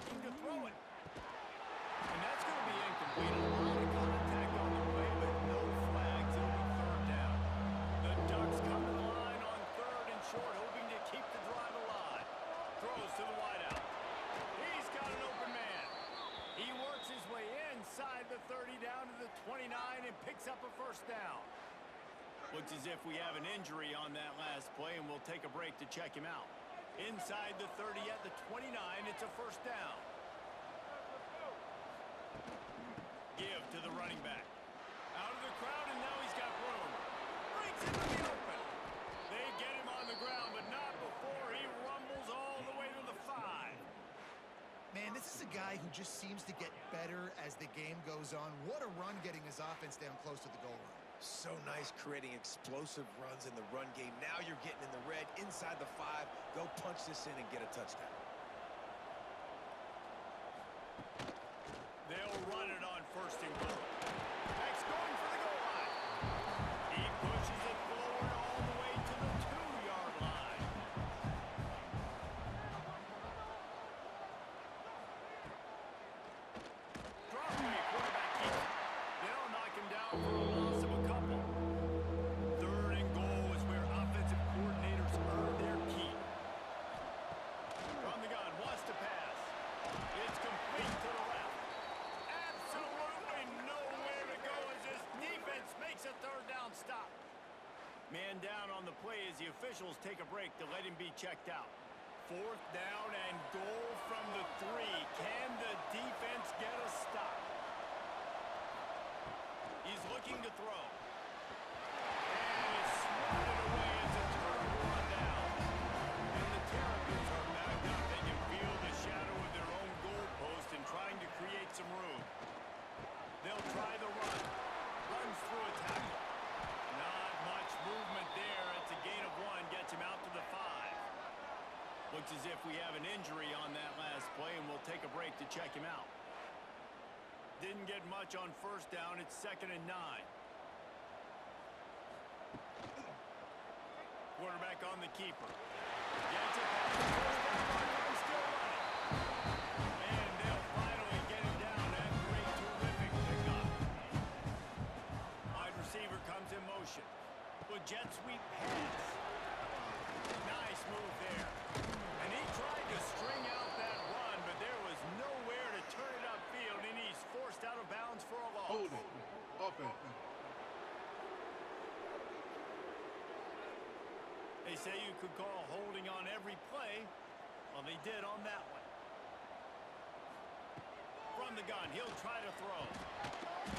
looking to throw it. And that's going to be incomplete. A lot of contact on the play, but no flags. It'll be third down. The Ducks come to the line on third and short, hoping to keep the drive alive. Throws to the wideout. He's got an open man. He works his way inside the 30 down to the 29 and picks up a first down. Looks as if we have an injury on that last play, and we'll take a break to check him out. Inside the 30 at the 29, it's a first down. Give to the running back. Out of the crowd, and now he's got room. Breaks into the open. They get him on the ground, but not before he rumbles all the way to the 5. Man, this is a guy who just seems to get better as the game goes on. What a run getting his offense down close to the goal line. So nice creating explosive runs in the run game. Now you're getting in the red inside the 5. Go punch this in and get a touchdown. They'll run it on first and goal. That's going for the goal line. He pushes it forward all the way to the 2-yard line. Drop back, quarterback keeps it. They'll knock him down for a loss of a couple. Third and goal is where offensive coordinators earn their keep. From the gun, wants to pass. It's complete to the left. Absolutely nowhere to go as this defense makes a third down stop. Man down on the play as the officials take a break to let him be checked out. Fourth down and goal from the 3. Can the defense get a stop? He's looking to throw. And it's swatted away as a turnover on down. And the Terrapins are backed up. They can feel the shadow of their own goalpost and trying to create some room. They'll try the run. Runs through a tackle. Not much movement there. It's a gain of 1. Gets him out to the 5. Looks as if we have an injury on that last play, and we'll take a break to check him out. Didn't get much on first down. It's 2nd and 9. Quarterback on the keeper. Gets it back. First down, still running. And they'll finally get him down. That great, terrific pickup. Wide receiver comes in motion. With jet sweep pass. Nice move there. And he tried to string out that run, but there was nowhere to turn it upfield, and he's forced out of bounds for a loss. Hold it. Offense. They say you could call holding on every play. Well, they did on that one. From the gun, he'll try to throw.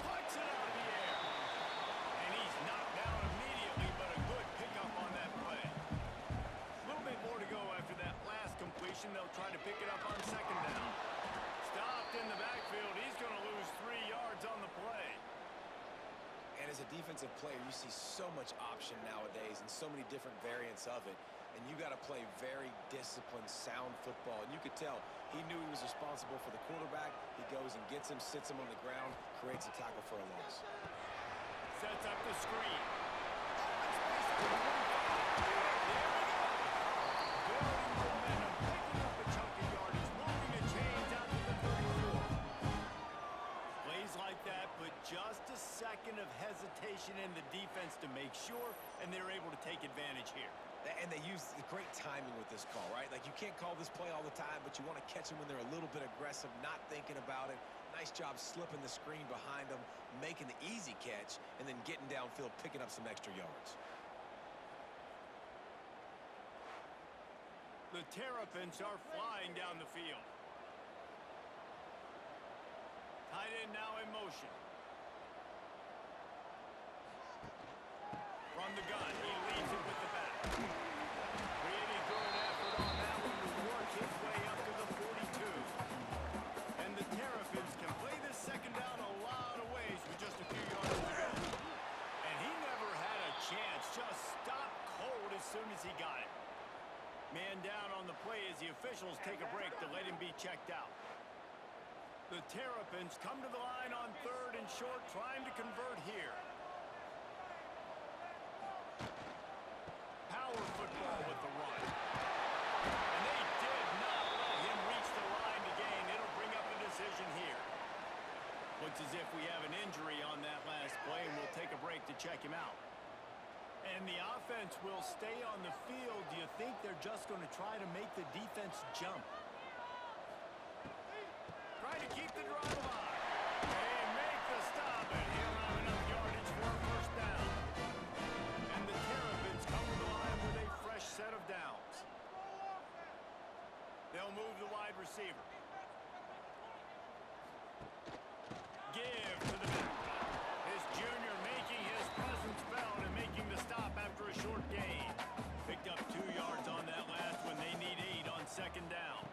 Puts it out of the air. And he's knocked down immediately, but a good pickup on that play. A little bit more to go after that last completion. They'll try to pick it up on 2nd down. Stopped in the backfield. He's going to lose 3 yards on the play. And as a defensive player, you see so much option nowadays and so many different variants of it. And you got to play very disciplined, sound football. And you could tell he knew he was responsible for the quarterback. He goes and gets him, sits him on the ground, creates a tackle for a loss. Sets up the screen. Open space at the 25. There we go. Building momentum, picking up a chunk of yardage, moving the chains out to the 34. Plays like that, but just a second of hesitation in the defense to make sure, and they're able to take advantage here. And they use the great timing with this call, right? Like, you can't call this play all the time, but you want to catch them when they're a little bit aggressive, not thinking about it. Nice job slipping the screen behind them, making the easy catch, and then getting downfield, picking up some extra yards. The Terrapins are flying down the field. Tight end now in motion. From the gun, he leaves it with the back. Really good effort on that one to work his way up to the 42. And the Terrapins can play this 2nd down a lot of ways with just a few yards to go. And he never had a chance, just stopped cold as soon as he got it. Man down on the play as the officials take a break to let him be checked out. The Terrapins come to the line on 3rd and short, trying to convert here. Power football with the run. And they did not let him reach the line to gain. It'll Looks as if we have an injury on that last play, and we'll take a break to check him out. And the offense will stay on the field. Do you think they're just going to try to make the defense jump? Trying to keep the drive alive. And make the stop, and he'll have enough yardage for a first down. And the Terrapins come to the line with a fresh set of downs. They'll move the wide receiver. Give to the back. This junior making his presence felt and making the stop after a short gain. Picked up 2 yards on that last one. They need 8 on second down.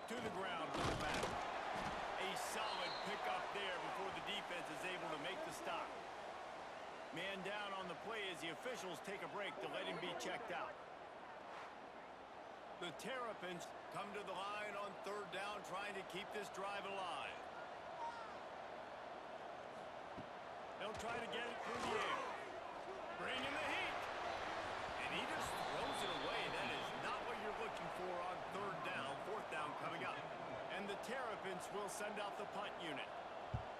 To the ground with the back. A solid pickup there before the defense is able to make the stop. Man down on the play as the officials take a break to let him be checked out. The Terrapins come to the line on third down, trying to keep this drive alive. They'll try to get it through the air. Bring in the heat. And he just throws it away. That is not what you're looking for on third down. Fourth down coming up. And the Terrapins will send out the punt unit.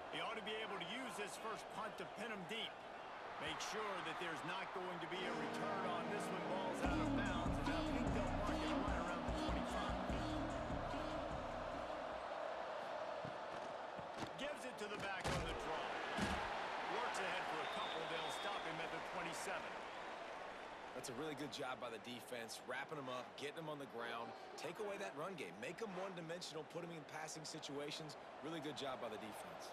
He ought to be able to use this first punt to pin him deep. Make sure that there's not going to be a return on this one. Ball's out of bounds. And I think they'll mark it right around the 25. Gives it to the back on the draw. Works ahead for a couple. They'll stop him at the 27. That's a really good job by the defense, wrapping them up, getting them on the ground. Take away that run game. Make them one-dimensional, put them in passing situations. Really good job by the defense.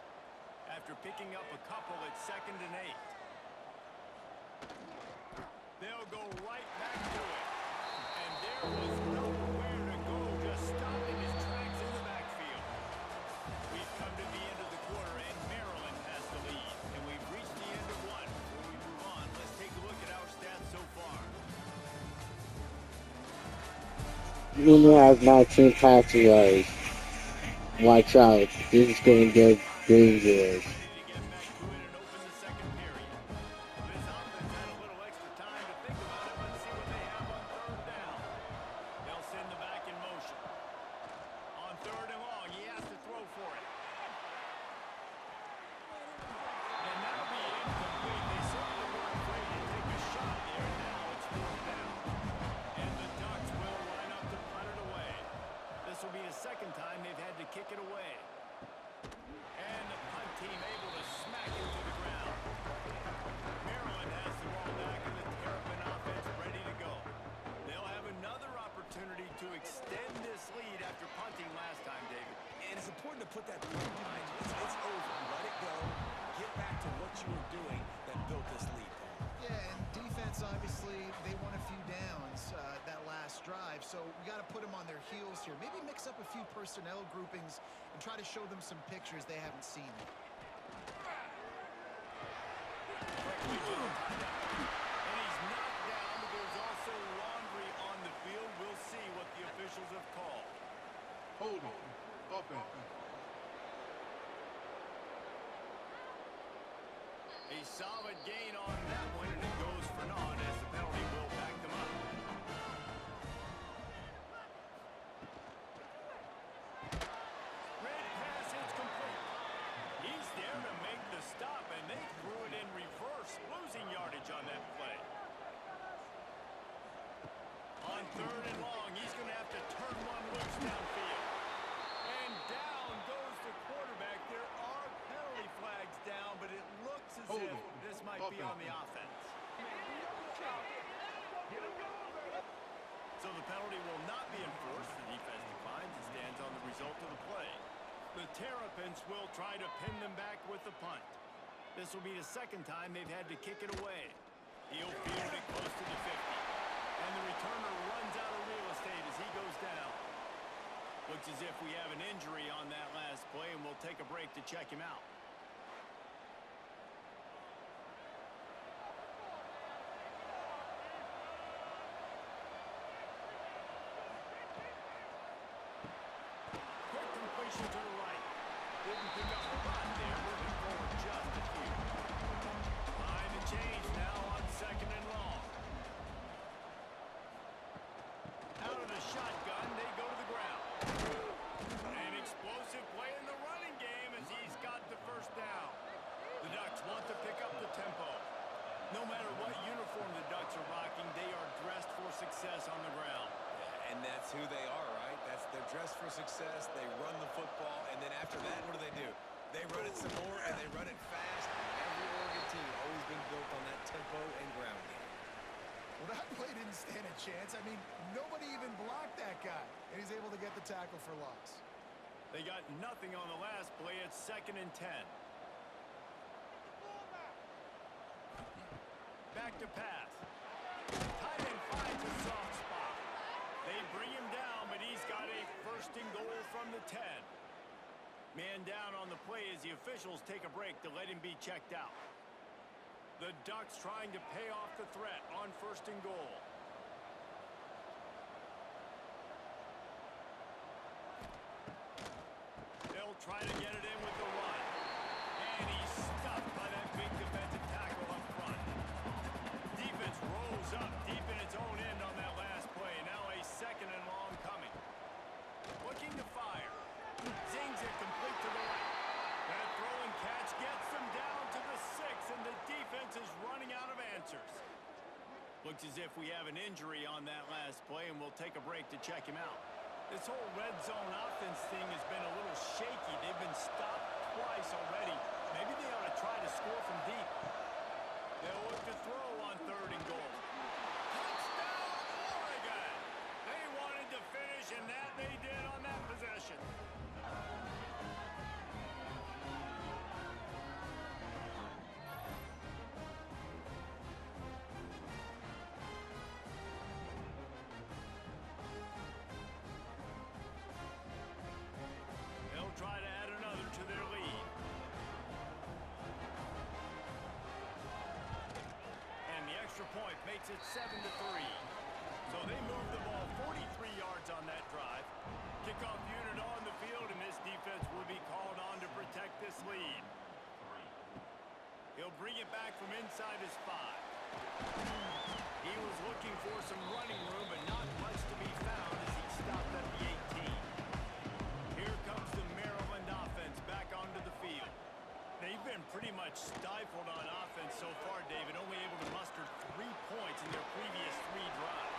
After picking up a couple, it's 2nd and 8. They'll go right back to it. And there was nowhere to go, just stopping his tracks in the backfield. We've come to the end of the quarter, and Maryland has the lead. And we've reached the end of one. Before we move on, let's take a look at our stats so far. You only have 19 passing yards. Watch out. This is going to get dangerous. Ready to get back to it and open the second period. This offense had a little extra time to think about it. Let's see what they have on third down. They'll send the back in motion. On third and long, he has to throw for it. And that'll be incomplete. They certainly weren't afraid to take a shot there. Now it's fourth down. And the Ducks will line up to punt it away. This will be the second time they've had to kick it away. And the punt team able to smack it to the ground. Maryland has the ball back, and the Terrapin offense ready to go. They'll have another opportunity to extend this lead after punting last time, David. And it's important to put that lead behind you. It's over. Let it go. Get back to what you were doing that built this lead. Yeah, and defense, obviously, they won a few downs that last drive, so we got to put them on their heels here. Maybe mix up a few personnel groupings and try to show them some pictures they haven't seen yet. And he's knocked down, but there's also laundry on the field. We'll see what the officials have called. Holding. Offense. A solid gain on that one, and it goes for naught as the penalty will back them up. Red pass, it's complete. He's there to make the stop, and they threw it in reverse, losing yardage on that play. On third and long, he's going to have to turn one loose downfield. And down goes the quarterback. There are penalty flags down, but it looks as if this might be on the offense. So the penalty will not be enforced. The defense declines and stands on the result of the play. The Terrapins will try to pin them back with the punt. This will be the second time they've had to kick it away. He'll field it close to the 50. And the returner runs out of real estate as he goes down. Looks as if we have an injury on that last play, and we'll take a break to check him out. Quick completion to the right. Didn't pick up a lot there, moving forward just a few. Behind the change now on second and long. Out of the shotgun, they go to the ground. An explosive play in the running game as he's got the first down. No matter what uniform the Ducks are rocking, they are dressed for success on the ground. And that's who they are, right? They're dressed for success. They run the football, and then after that, what do? They run it some more, and they run it fast. Every Oregon team always been built on that tempo and ground game. Well, that play didn't stand a chance. I mean, nobody even blocked that guy, and he's able to get the tackle for loss. They got nothing on the last play. It's 2nd and 10. Back to pass. Tight end finds a soft spot. They bring him down, but he's got a 1st and goal from the 10. Man down on the play as the officials take a break to let him be checked out. The Ducks trying to pay off the threat on 1st and goal. They'll try to get it in with the run. And he's stuffed by that big defensive tackle up front. Defense rolls up deep in its own end on that last play. Now a 2nd and long coming. Looking to fire. Zings it complete to the right. That throw and catch gets them down to the 6, and the defense is running out of answers. Looks as if we have an injury on that last play, and we'll take a break to check him out. This whole red zone offense thing has been a little shaky. They've been stopped twice already. Maybe they ought to try to score from deep. They'll look to throw on 3rd and goal. Touchdown, Oregon! They wanted to finish, and that they did on that possession. They'll try to add another to their lead. And the extra point makes it 7-3. So they move the ball 43 yards on that drive. Kickoff unit on the field, and this defense will be called on to protect this lead. He'll bring it back from inside his 5. He was looking for some running room, but not much to be found as he stopped at the 18. Here comes the Maryland offense back onto the field. They've been pretty much stifled on offense so far, David, only able to muster 3 points in their previous 3 drives.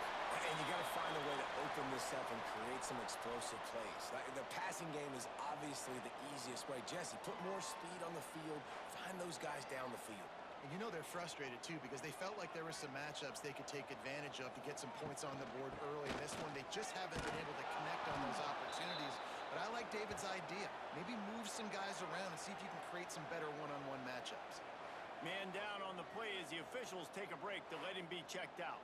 And you got to find a way to open this up and create some explosive plays. The passing game is obviously the easiest way. Jesse, put more speed on the field. Find those guys down the field. And you know they're frustrated, too, because they felt like there were some matchups they could take advantage of to get some points on the board early. In this one, they just haven't been able to connect on those opportunities. But I like David's idea. Maybe move some guys around and see if you can create some better one-on-one matchups. Man down on the play as the officials take a break to let him be checked out.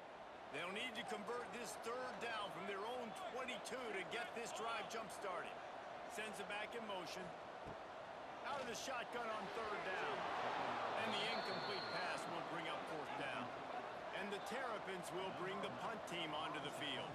They'll need to convert this 3rd down from their own 22 to get this drive jump-started. Sends it back in motion. Out of the shotgun on 3rd down. And the incomplete pass will bring up 4th down. And the Terrapins will bring the punt team onto the field.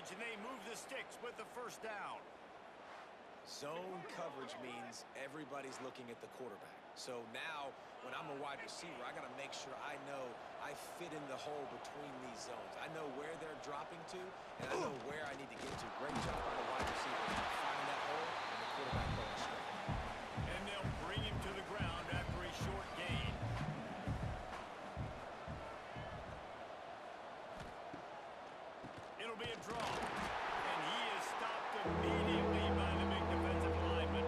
And they move the sticks with the 1st down. Zone coverage means everybody's looking at the quarterback. So now, when I'm a wide receiver, I got to make sure I know I fit in the hole between these zones. I know where they're dropping to, and I know where I need to get to. Great job by the wide receiver finding that hole, and the quarterback going straight. And they'll bring him to the ground after a short gain. It'll be a draw. And he is stopped immediately by the big defensive lineman.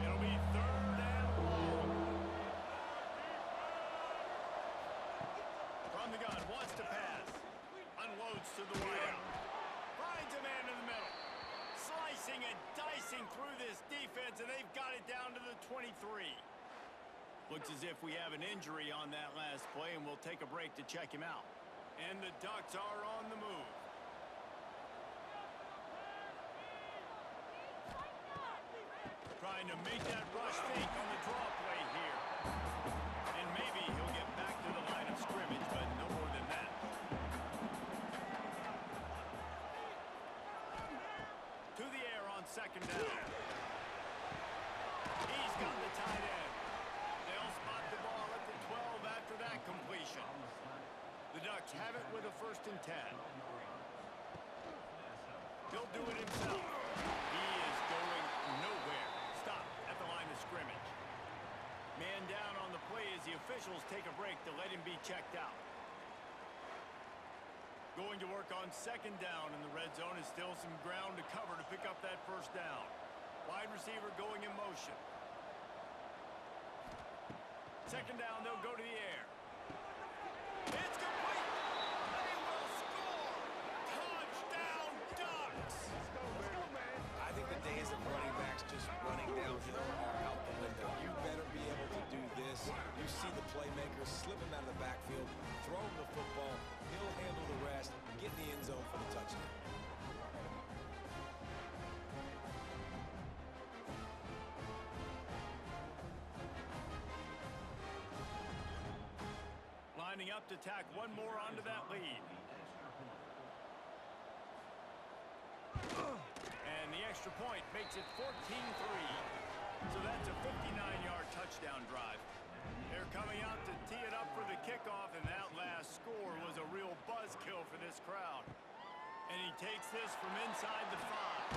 It'll be 3rd and long. From the gun, wants to pass. Unloads to the right. Finds a man in the middle. Slicing and dicing through this defense, and they've got it down to the 23. Looks as if we have an injury on that last play, and we'll take a break to check him out. And the Ducks are on the move. Trying to make that rush fake on the draw play here. And maybe he'll get back to the line of scrimmage, but no more than that. second down. He's got the tight end. They'll spot the ball at the 12 after that completion. The Ducks have it with a 1st and 10. He'll do it himself. He is going nowhere. Stop at the line of scrimmage. Man down on the play as the officials take a break to let him be checked out. Going to work on 2nd down in the red zone is still some ground to cover to pick up that 1st down. Wide receiver going in motion. 2nd down, they'll go to the air. It's complete. They will score. Touchdown, Ducks. Let's go, man. I think the days of running backs just running downhill are out the window. You better be able to do this. You see the playmakers slip him out of the backfield, throw him the football, he'll handle the rest, get in the end zone for the touchdown. Lining up to tack one more onto that lead. And the extra point makes it 14-3. So that's a 59-yard touchdown drive. They're coming out to tee it up for the kickoff, and that last score was a real buzzkill for this crowd. And he takes this from inside the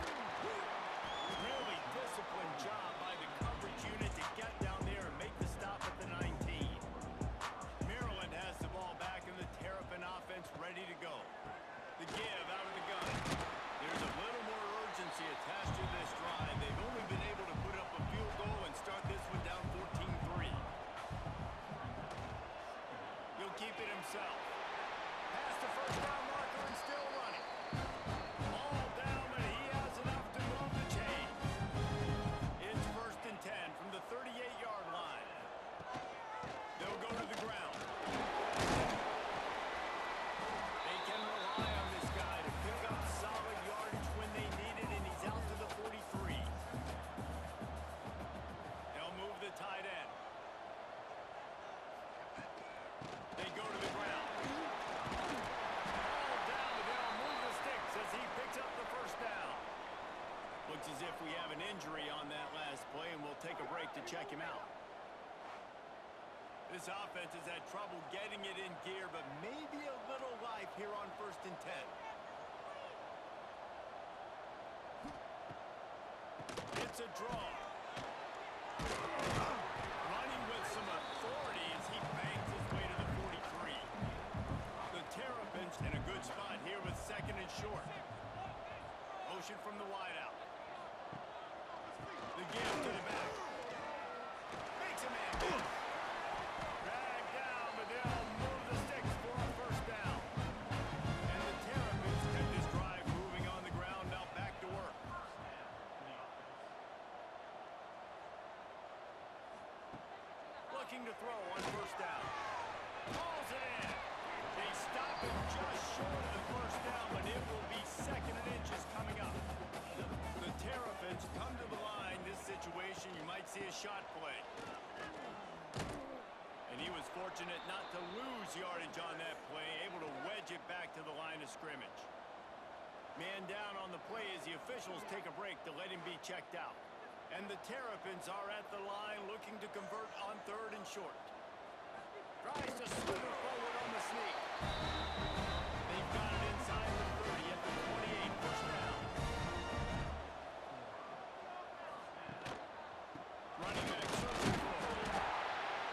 5. Really disciplined job by the coverage unit to get down there and make the stop at the 19. Maryland has the ball back, and the Terrapin offense ready to go. The give out of the gun. There's a little more urgency attached to this drive. They've only been able to put up a field goal and start this one down 14-3. He'll keep it himself. Past the 1st down marker and still running. All down, but he has enough to move the chains. It's 1st and 10 from the 38-yard line. They'll go to the ground. They can rely on this guy to pick up solid yardage when they need it, and he's out to the 43. They'll move the tight end. They go to the ground. All down, but they'll move the sticks as he picks up the 1st down. Looks as if we have an injury on that last play, and we'll take a break to check him out. This offense has had trouble getting it in gear, but maybe a little life here on 1st and 10. It's a draw. Running with some authority as he bangs his way to the 43. The Terrapins in a good spot here with 2nd and short. Motion from the wideout. The give to the back. Makes a man miss. Dragged down, but they'll move the sticks for a 1st down. And the Terrapins get this drive moving on the ground, now back to work. Looking to throw on 1st down. Calls it in. They stop it just short of the 1st down, but it will be 2nd and inches coming up. The Terrapins come to the line. This situation, you might see a shot play. And he was fortunate not to lose yardage on that play, able to wedge it back to the line of scrimmage. Man down on the play as the officials take a break to let him be checked out. And the Terrapins are at the line looking to convert on 3rd and short. Tries to slither forward on the sneak. They've got it inside the 30 at the 28, 1st down. Running back searching for a hole.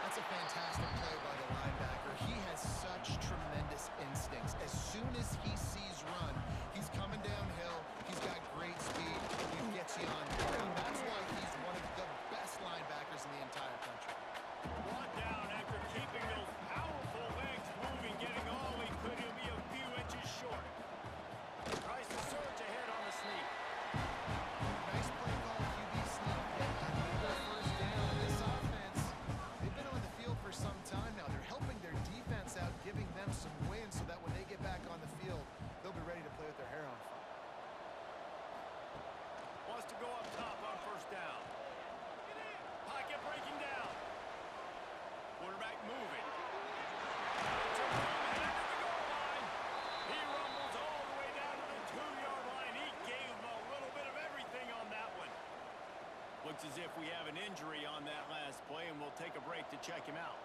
That's a fantastic play by the linebacker. He has such tremendous instincts. As soon as he sees run, he's coming downhill. He's got great speed. He gets you on the ground. That's why he's one of the best linebackers in the entire country. Brought down after keeping those powerful legs moving, getting all he Looks as if we have an injury on that last play, and we'll take a break to check him out.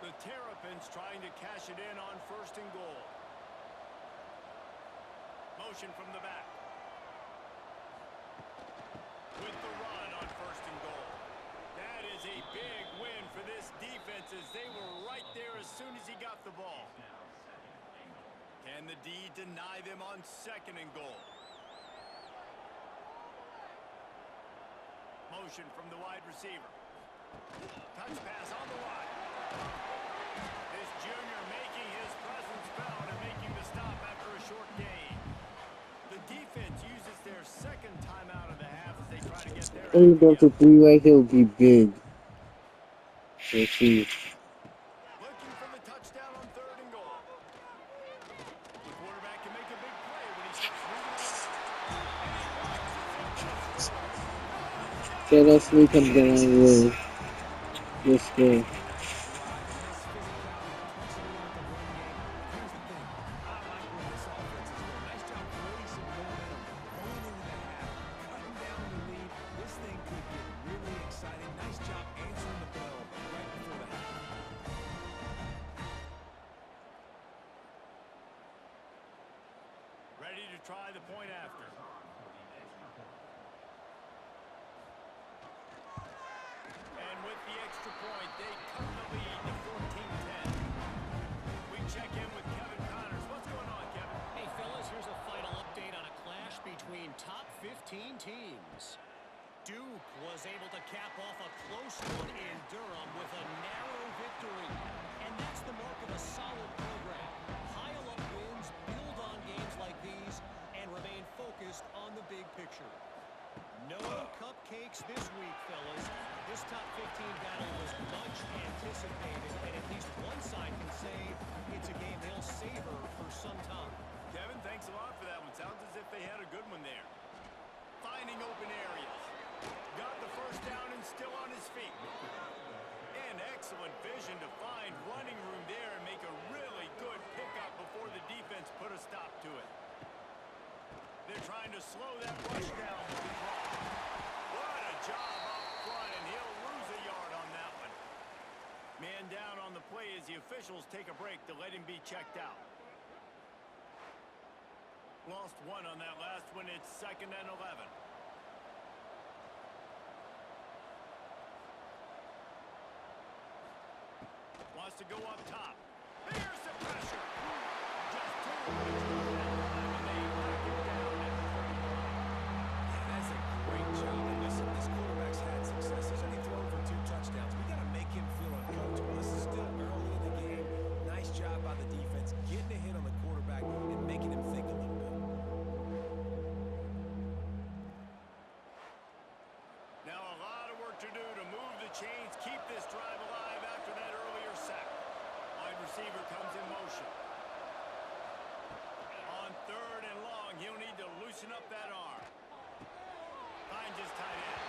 The Terrapins trying to cash it in on 1st and goal. Motion from the back. With the run on 1st and goal. That is a big win for this defense as they were right there as soon as he got the ball. Can the D deny them on 2nd and goal? Motion from the wide receiver. Touch pass on the wide. This junior making his presence felt and making the stop after a short gain. The defense uses their 2nd timeout of the half as they try to get their Any Delta 3 right here would be big. Let's see. Looking for the touchdown on 3rd and goal. The quarterback can make a big play when he starts moving. Okay, let's see comes down with this game. Ready to try the point after. And with the extra point, they cut the lead to 14-10. We check in with Kevin Connors. What's going on, Kevin? Hey, fellas, here's a final update on a clash between top 15 teams. Duke was able to cap off a close one in Durham with a narrow victory. And that's the mark of a solid program. Pile up wins, build on games like these, and remain focused on the big picture. No cupcakes this week, fellas. This top 15 battle was much anticipated, and at least one side can say it's a game they'll savor for some time. Kevin, thanks a lot for that one. Sounds as if they had a good one there. Finding open areas. Got the 1st down and still on his feet. And excellent vision to find running room there and make a really good pickup before the defense put a stop to it. They're trying to slow that rush down with the draw. What a job up front, and he'll lose a yard on that one. Man down on the play as the officials take a break to let him be checked out. Lost one on that last one. It's 2nd and 11. Wants to go up top. There's the pressure. Just 2 yards on that time, and they knock him down at the 35. That's a great job. And listen, this quarterback's had success. He's only thrown for 2 touchdowns. We got to make him feel uncomfortable. This is still early in the game. Nice job by the defense, getting a hit on the quarterback and making him think a little bit. Now a lot of work to do to move the chains, keep this drive alive after that earlier sack. Wide receiver comes in motion. On 3rd and long, he'll need to loosen up that arm. Finds his tight end.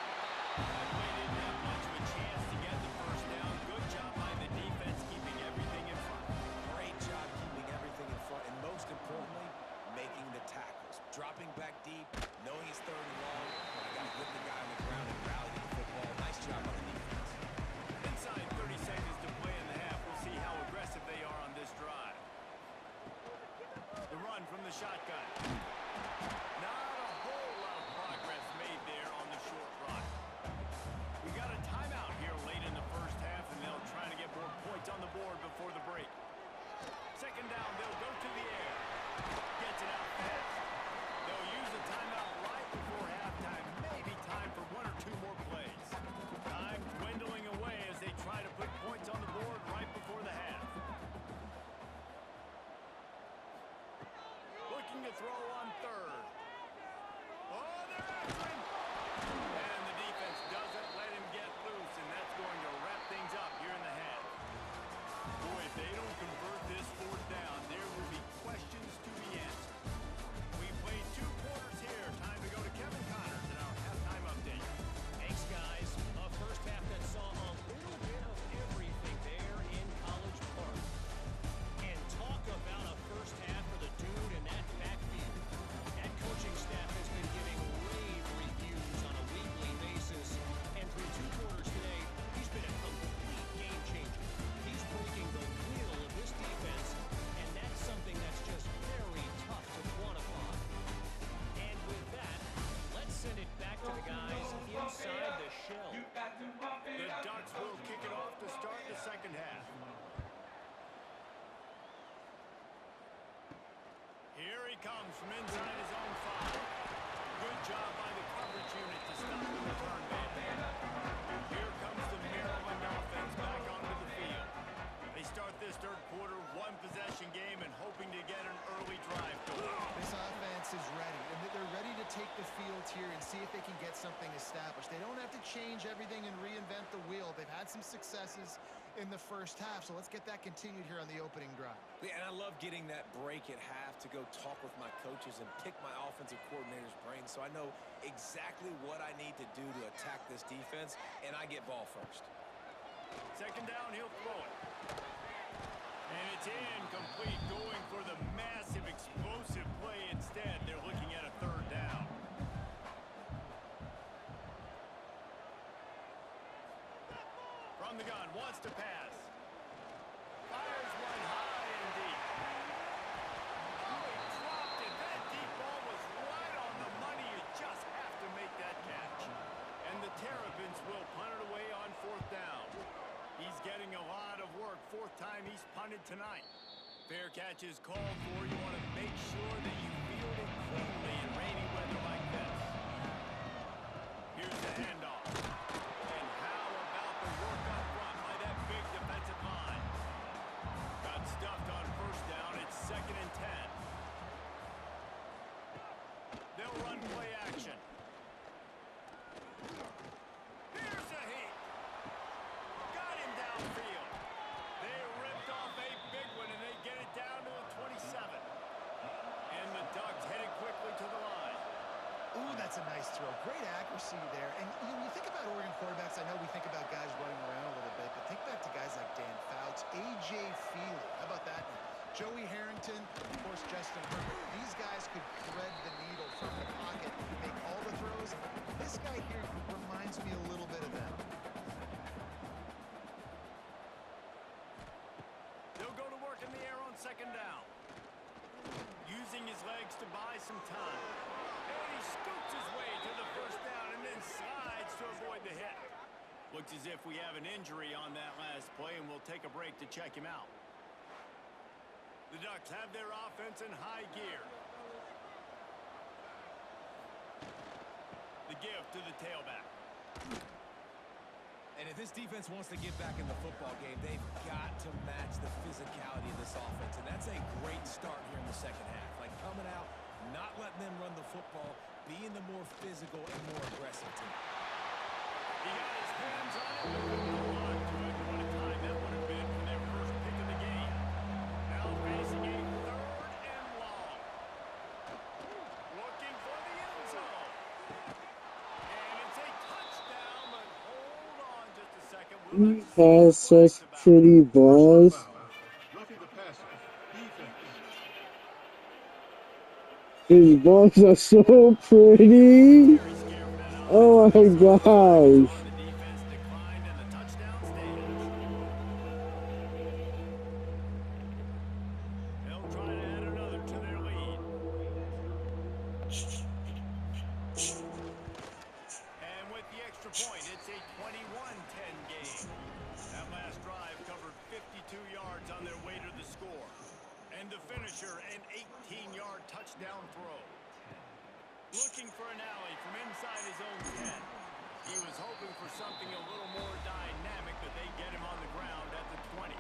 That play didn't have much of a chance to get the 1st down. Good job by the defense keeping everything in front. Great job keeping everything in front, and most importantly, making the tackles. Dropping back deep, knowing it's 3rd and long, but I got to get the guy on the ground and rally the football. Nice job by the defense. Inside 30 seconds to play in the half. We'll see how aggressive they are on this drive. The run from the shotgun. Not a whole lot of progress made there on the short run. We got a timeout here late in the 1st half, and they'll try to get more points on the board before the break. 2nd down, they'll go to the air. Gets it out fast. They'll use a timeout right before halftime. Maybe time for 1 or 2 more plays. Time dwindling away as they try to put points on the board right before the half. Looking to throw on 3rd. Oh, they're after him. And the defense doesn't let him get loose, and that's going to wrap things up here in the half. Boy, if they don't convert this 4th down, there will be questions to be answered. We played 2 quarters here. Time to go to Kevin Connors in our halftime update. Thanks, guys. A 1st half that saw a little bit of everything there in College Park. And talk about a 1st half for the dude in that backfield. That coaching staff has been giving rave comes from inside his own 5. Good job by the coverage unit to stop the return man. Here comes the Maryland offense back onto the field. They start this third quarter one-possession game and hoping to get an early drive going. This offense is ready, and they're ready to take the field here and see if they can get something established. They don't have to change everything and reinvent the wheel. They've had some successes in the first half, so let's get that continued here on the opening drive. Yeah, and I love getting that break at half to go talk with my coaches and pick my offensive coordinator's brain so I know exactly what I need to do to attack this defense, and I get ball first. Second down, he'll throw it. And it's incomplete, going for the massive explosive play instead. They're looking at a third down. From the gun, wants to pass. Fires one high and deep. Oh, he dropped it. That deep ball was right on the money. You just have to make that catch. And the Terrapins will punt it away on fourth down. He's getting a lot of work. Fourth time he's punted tonight. Fair catch is called for. You want to make sure that you field it cleanly in rainy weather like this. Here's the handoff. And how about the work up front by that big defensive line? Got stuffed on first down. It's 2nd and 10. They'll run play action. Here's a heat. Got him downfield. They ripped off a big one, and they get it down to the 27. And the Ducks headed quickly to the line. Ooh, that's a nice throw. Great accuracy there. And you think about Oregon quarterbacks, I know we think about guys running around a little bit, but think back to guys like Dan Fouts, A.J. Feely. How about that? Joey Harrington, of course, Justin Herbert. These guys could thread the needle from the pocket, make all the throws. This guy here reminds me a little bit of them. They'll go to work in the air on second down. Using his legs to buy some time. And he scoops his way to the first down and then slides to avoid the hit. Looks as if we have an injury on that last play, and we'll take a break to check him out. The Ducks have their offense in high gear. The give to the tailback. And if this defense wants to get back in the football game, they've got to match the physicality of this offense. And that's a great start here in the second half. Like coming out, not letting them run the football, being the more physical and more aggressive team. He got his hands on it, but couldn't hold on to it. What a time that would have been for their first pick of the game. Now facing a 3rd and long. Looking for the end zone. And it's a touchdown, but hold on just a second. He has such pretty balls. Roughing the passer. Defense. His balls are so pretty. Oh my gosh. The defense declined and the touchdown stands. They'll try to add another to their lead. And with the extra point, it's a 21-10 game. That last drive covered 52 yards on their way to the score. And the finisher, an 18-yard touchdown throw. Looking for an alley from inside his own 10. He was hoping for something a little more dynamic, but they get him on the ground at the 20.